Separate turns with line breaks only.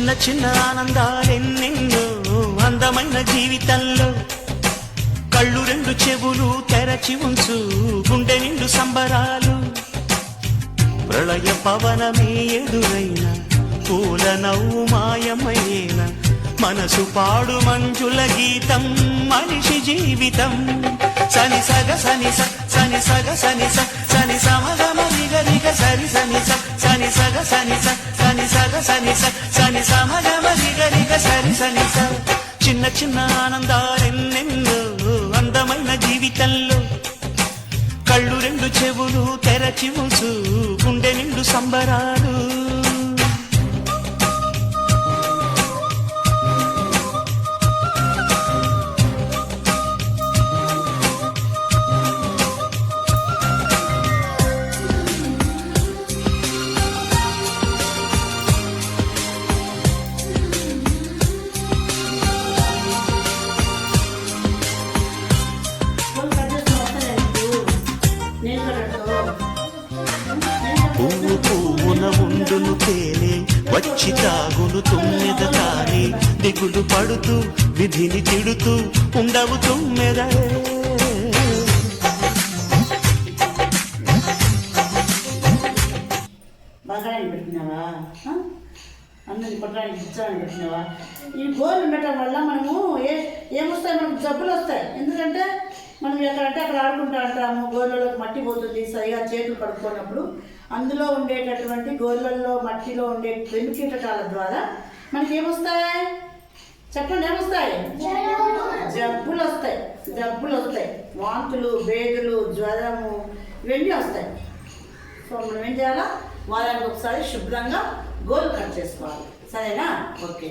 చిన్న చిన్న ఆనందాలెన్నెన్నో అందమైన జీవితంలో కళ్ళు రెండు చెవులు తెరచి ఉంచు గుండె నిండు సంబరాలు ప్రళయ పవనమే ఎదురైన పూల నవ్వు మాయమైన మనసు పాడు మంజుల గీతం మనిషి జీవితం సని సగ సని సని సగ సని సని సమగమ రిగ రిగ సరి సని సని సగ సని సని సగ సని సని సమగమ రిగ రిగ సరి సని చిన్న చిన్న ఆనందాలెన్నెన్నో అందమైన జీవితంలో కళ్ళు రెండు చెవులు తెరచి ఉంచు గుండె నిండు సంబరాలు పువ్వు పువ్వున ఉండును తేనె వచ్చి తాగును తుమ్మెద తానే దిగులు పడుతూ విధిని తిడుతూ ఉండవు తుమ్మెద
బాగానే పెట్టినావా అన్నది కొట్టడానికి ఇచ్చాలని పెట్టినావా ఈ గోర్లు ఉండటం వల్ల మనము ఏమొస్తాయి మనకు జబ్బులు వస్తాయి ఎందుకంటే మనం ఎక్కడంటే అక్కడ ఆడుకుంటూ ఉంటాము గోర్లలోకి మట్టి పోతుంది సరిగా చేతులు కడుక్కున్నప్పుడు అందులో ఉండేటటువంటి గోర్లల్లో మట్టిలో ఉండే క్రిమికీటకాల ద్వారా మనకి ఏమొస్తాయి చెప్పండి ఏమొస్తాయి జబ్బులు వస్తాయి వాంతులు బేదులు జ్వరము ఇవన్నీ వస్తాయి సో మనం ఏం చేయాలా వారానికి ఒకసారి శుభ్రంగా గోర్లు కట్ చేసుకోవాలి సరేనా ఓకే